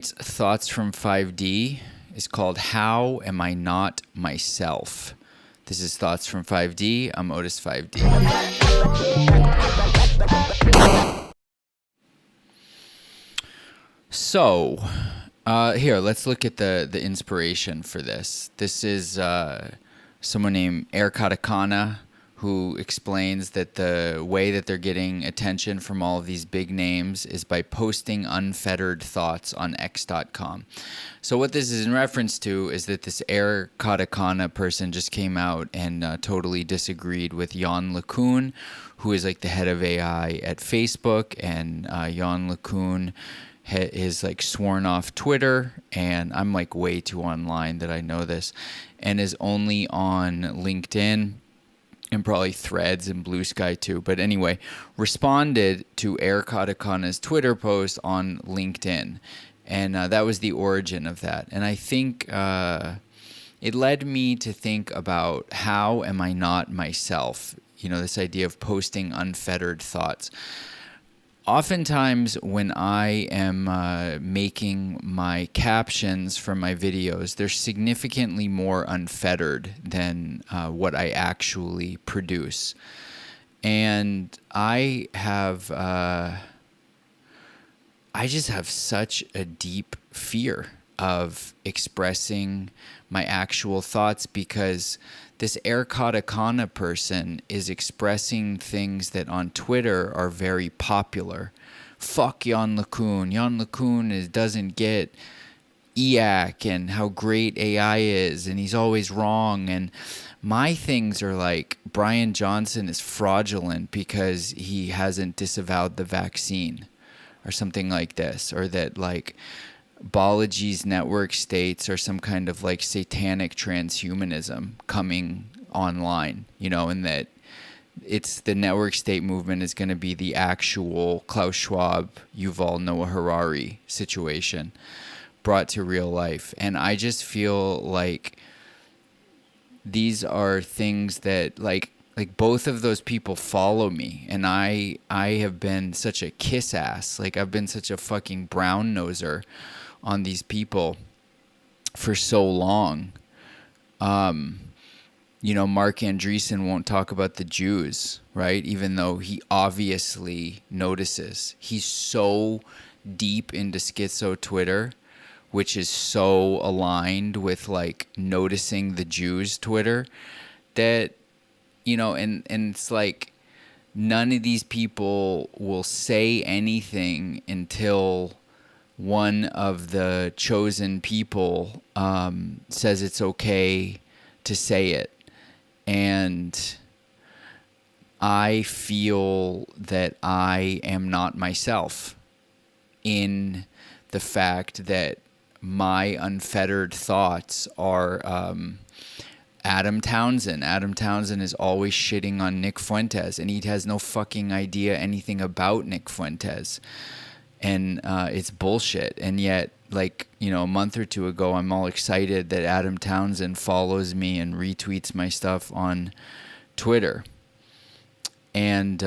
Thoughts from 5D is called How Am I Not Myself? This is Thoughts from 5D. I'm Otis 5D. So, here, let's look at the inspiration for this. This is someone named Air Katakana, who explains that the way that they're getting attention from all of these big names is by posting unfettered thoughts on X.com. So what this is in reference to is that this Air Katakana person just came out and totally disagreed with Jan LeCun, who is like the head of AI at Facebook, and Jan LeCun is like sworn off Twitter, and I'm like way too online that I know this, and is only on LinkedIn and probably Threads and Blue Sky too. But anyway, responded to Air Katakana's Twitter post on LinkedIn. And that was the origin of that. And I think it led me to think about how am I not myself? You know, this idea of posting unfettered thoughts. Oftentimes when I am making my captions for my videos, they're significantly more unfettered than what I actually produce. And I just have such a deep fear of expressing my actual thoughts, because this Air Katakana person is expressing things that on Twitter are very popular. Fuck Jan LeCun. Jan LeCun doesn't get EAC and how great AI is, and he's always wrong. And my things are like, Brian Johnson is fraudulent because he hasn't disavowed the vaccine, or something like this, or that like Balaji's network states are some kind of like satanic transhumanism coming online, you know, and that it's the network state movement is going to be the actual Klaus Schwab, Yuval Noah Harari situation brought to real life. And I just feel like these are things that like both of those people follow me, and I have been such a kiss ass. Like I've been such a fucking brown noser on these people for so long. You know, Mark Andreessen won't talk about the Jews, right? Even though he obviously notices. He's so deep into schizo Twitter, which is so aligned with like noticing the Jews Twitter, that, you know, and it's like none of these people will say anything until one of the chosen people says it's okay to say it. And I feel that I am not myself in the fact that my unfettered thoughts are Adam Townsend. Adam Townsend is always shitting on Nick Fuentes, and he has no fucking idea anything about Nick Fuentes. And it's bullshit. And yet, like, you know, a month or two ago, I'm all excited that Adam Townsend follows me and retweets my stuff on Twitter. And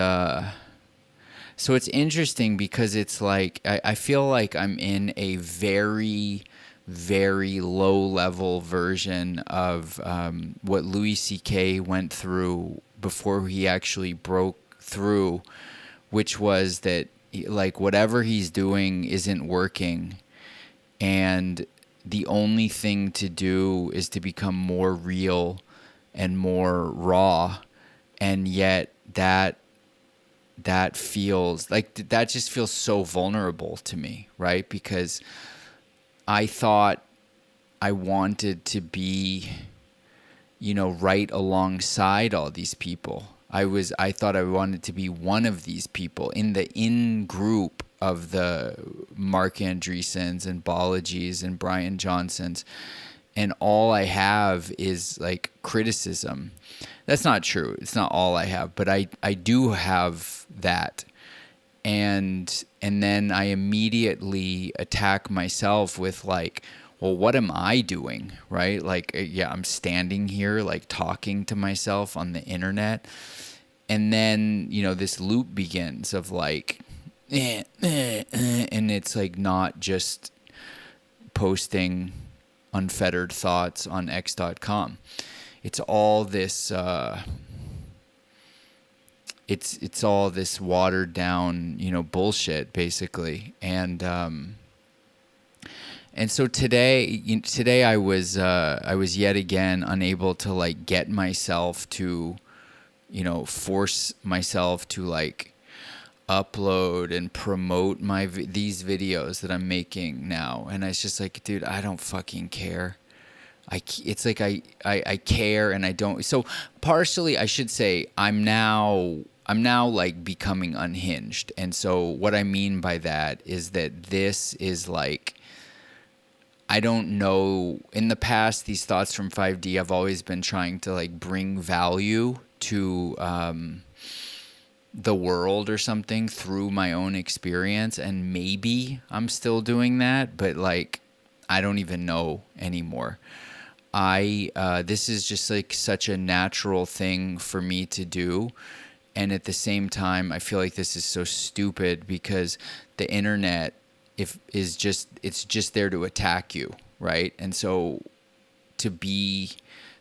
so it's interesting because it's like, I feel like I'm in a very, very low level version of what Louis C.K. went through before he actually broke through, which was that like whatever he's doing isn't working, and the only thing to do is to become more real and more raw. And yet that feels like, that just feels so vulnerable to me, right? Because I thought I wanted to be, you know, right alongside all these people. I thought I wanted to be one of these people in the in group of the Mark Andreessens and Balajis and Brian Johnsons, and all I have is like criticism. That's not true. It's not all I have, but I do have that. And then I immediately attack myself with like, well, what am I doing, right? Like, yeah, I'm standing here like talking to myself on the internet. And then, you know, this loop begins of like, and it's like not just posting unfettered thoughts on X.com. It's all this. It's all this watered down, bullshit, basically. And so today I was yet again unable to like get myself to, force myself to like upload and promote these videos that I'm making now. And it's just like, dude, I don't fucking care. It's like I care and I don't. So partially, I should say I'm now like becoming unhinged. And so what I mean by that is that this is like, I don't know, in the past, these thoughts from 5D, I've always been trying to like bring value to the world or something through my own experience. And maybe I'm still doing that, but like, I don't even know anymore. This is just like such a natural thing for me to do. And at the same time, I feel like this is so stupid because the internet it's just there to attack you, right? And so to be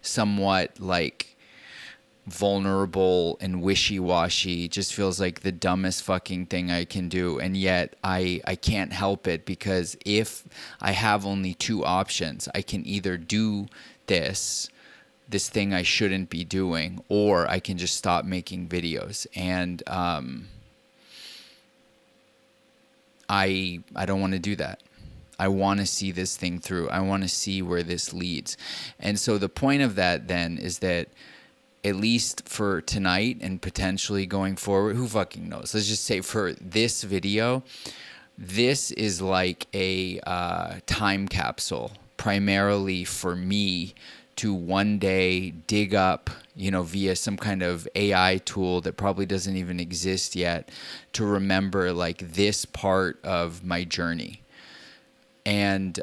somewhat like vulnerable and wishy-washy just feels like the dumbest fucking thing I can do. And yet I can't help it, because if I have only two options, I can either do this thing I shouldn't be doing, or I can just stop making videos. And I don't want to do that. I want to see this thing through. I want to see where this leads. And so the point of that then is that, at least for tonight and potentially going forward, who fucking knows? Let's just say for this video, this is like a time capsule, primarily for me to one day dig up, via some kind of AI tool that probably doesn't even exist yet, to remember like this part of my journey. And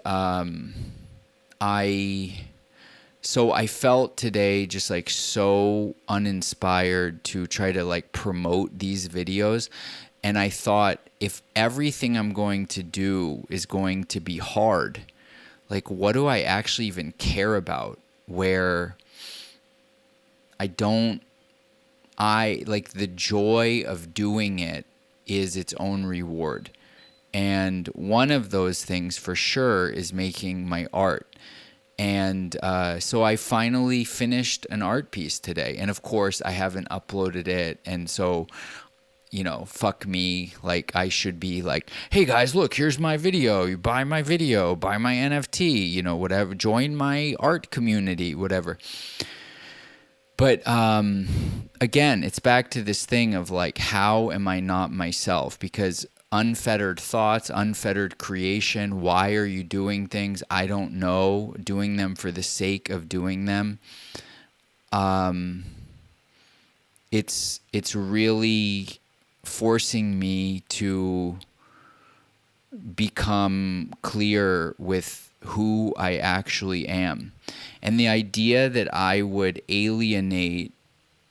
so I felt today just like so uninspired to try to like promote these videos. And I thought, if everything I'm going to do is going to be hard, like what do I actually even care about? Where the joy of doing it is its own reward. And one of those things for sure is making my art. And so I finally finished an art piece today. And of course, I haven't uploaded it. And so, fuck me. Like, I should be like, hey guys, look, here's my video. You buy my video, buy my NFT, whatever. Join my art community, whatever. But again, it's back to this thing of like, how am I not myself? Because unfettered thoughts, unfettered creation, why are you doing things? I don't know. Doing them for the sake of doing them. It's really forcing me to become clear with who I actually am. And the idea that I would alienate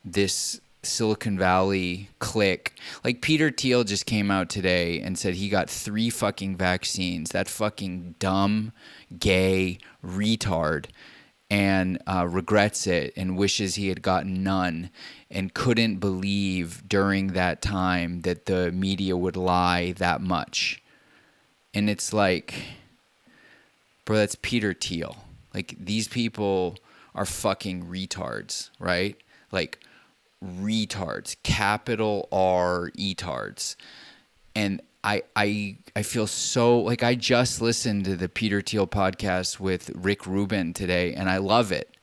this Silicon Valley clique, like Peter Thiel just came out today and said he got 3 fucking vaccines, that fucking dumb, gay retard, and regrets it and wishes he had gotten none, and couldn't believe during that time that the media would lie that much. And it's like, bro, that's Peter Thiel. Like, these people are fucking retards, right? Like, retards, capital R etards. And I feel so like, I just listened to the Peter Thiel podcast with Rick Rubin today, and I love it.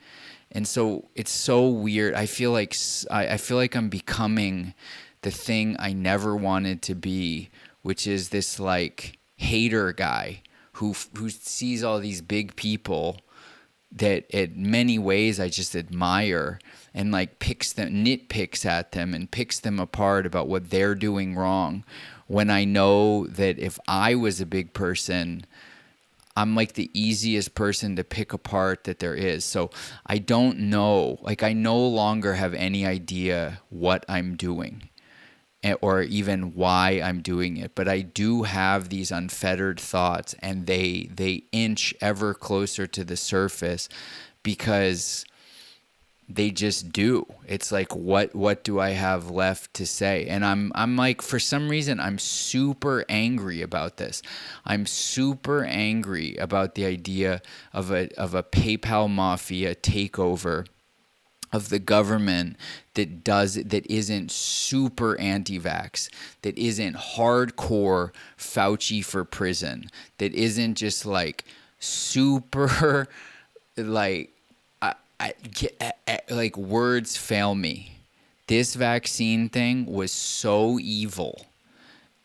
And so it's so weird. I feel like I'm becoming the thing I never wanted to be, which is this like hater guy who sees all these big people that in many ways I just admire, and like nitpicks at them and picks them apart about what they're doing wrong, when I know that if I was a big person, I'm like the easiest person to pick apart that there is. So I don't know, like I no longer have any idea what I'm doing. or even why I'm doing it, but I do have these unfettered thoughts, and they inch ever closer to the surface because they just do. It's like, what do I have left to say? And I'm like, for some reason, I'm super angry about this. I'm super angry about the idea of a PayPal mafia takeover of the government that isn't super anti-vax, that isn't hardcore Fauci for prison, that isn't just like super like like words fail me. This vaccine thing was so evil.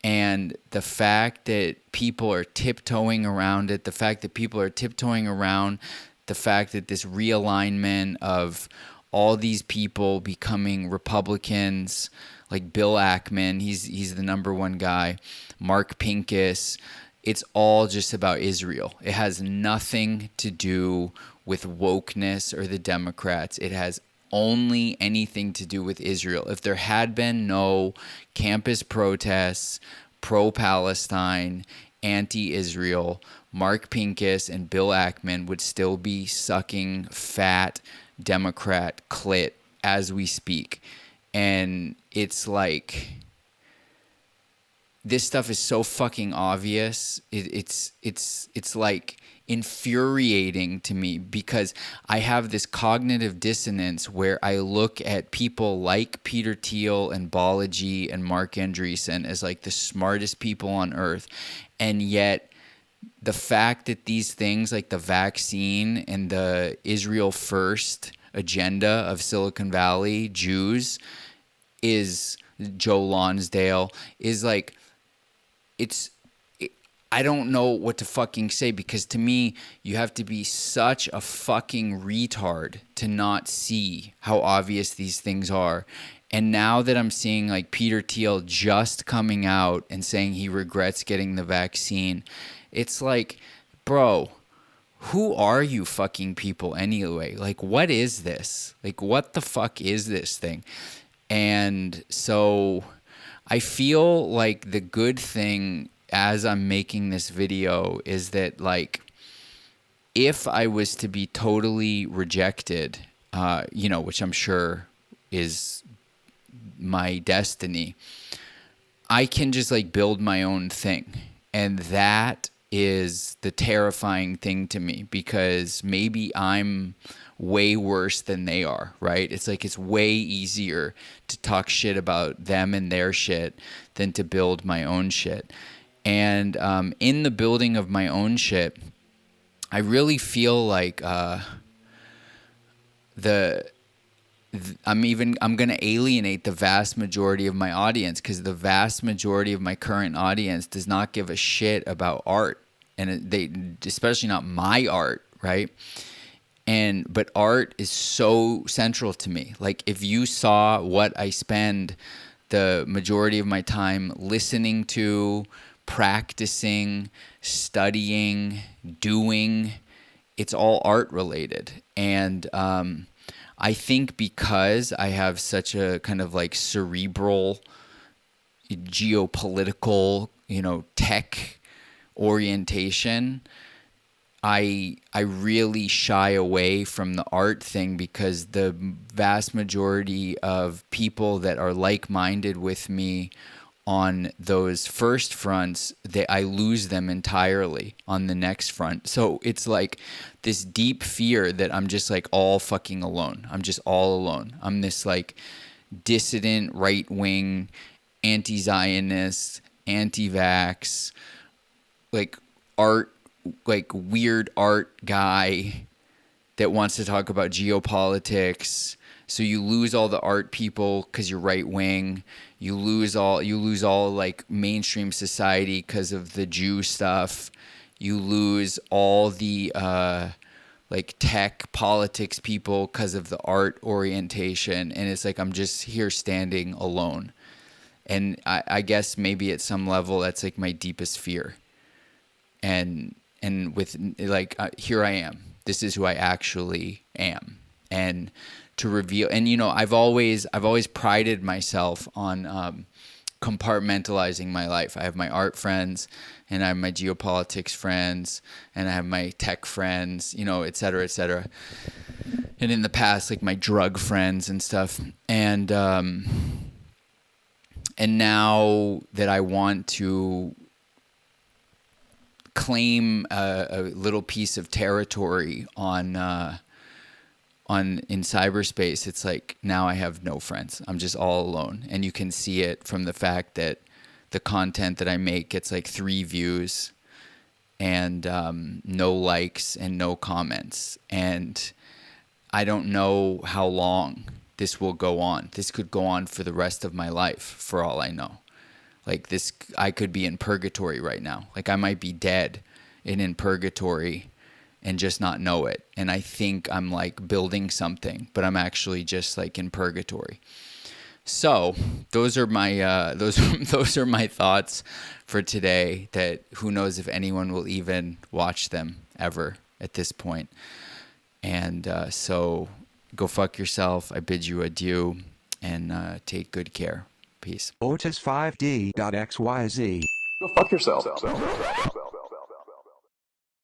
And the fact that people are tiptoeing around it, the fact that people are tiptoeing around the fact that this realignment of all these people becoming Republicans, like Bill Ackman, he's the number one guy, Mark Pincus, it's all just about Israel. It has nothing to do with wokeness or the Democrats. It has only anything to do with Israel. If there had been no campus protests, pro-Palestine, anti-Israel, Mark Pincus and Bill Ackman would still be sucking fat Democrat clit as we speak. And it's like, this stuff is so fucking obvious. It's like infuriating to me because I have this cognitive dissonance where I look at people like Peter Thiel and Balaji and Mark Andreessen as like the smartest people on earth, and yet the fact that these things like the vaccine and the Israel first agenda of Silicon Valley Jews is Joe Lonsdale is like, I don't know what to fucking say, because to me, you have to be such a fucking retard to not see how obvious these things are. And now that I'm seeing like Peter Thiel just coming out and saying he regrets getting the vaccine, it's like, bro, who are you fucking people anyway? Like, what is this? Like, what the fuck is this thing? And so I feel like the good thing as I'm making this video is that, like, if I was to be totally rejected, which I'm sure is my destiny, I can just like build my own thing. And that is the terrifying thing to me, because maybe I'm way worse than they are, right? It's like, it's way easier to talk shit about them and their shit than to build my own shit. And in the building of my own shit, I really feel like I'm going to alienate the vast majority of my audience, because the vast majority of my current audience does not give a shit about art, and they, especially not my art, right? But art is so central to me. Like, if you saw what I spend the majority of my time listening to, practicing, studying, doing, it's all art related. And I think because I have such a kind of like cerebral, geopolitical, tech orientation, I really shy away from the art thing, because the vast majority of people that are like-minded with me on those first fronts, I lose them entirely on the next front. So it's like this deep fear that I'm just like all fucking alone. I'm just all alone. I'm this like dissident, right-wing, anti-Zionist, anti-vax, like art, like weird art guy that wants to talk about geopolitics. So you lose all the art people because you're right wing. You lose all like mainstream society because of the Jew stuff. You lose all the like tech politics people because of the art orientation. And it's like, I'm just here standing alone. And I guess maybe at some level that's like my deepest fear. And with like, here I am. This is who I actually am. And to reveal, and I've always prided myself on compartmentalizing my life. I have my art friends, and I have my geopolitics friends, and I have my tech friends, you know, et cetera, et cetera. And in the past, like my drug friends and stuff. And now that I want to claim a little piece of territory in cyberspace, it's like now I have no friends. I'm just all alone. And you can see it from the fact that the content that I make gets like 3 views and no likes and no comments. And I don't know how long this will go on. This could go on for the rest of my life, for all I know. Like this, I could be in purgatory right now. Like I might be dead and in purgatory and just not know it. And I think I'm like building something, but I'm actually just like in purgatory. So those are my those are my thoughts for today. That who knows if anyone will even watch them ever at this point. And so go fuck yourself. I bid you adieu, and take good care. Peace. Otis5D.xyz. Go fuck yourself.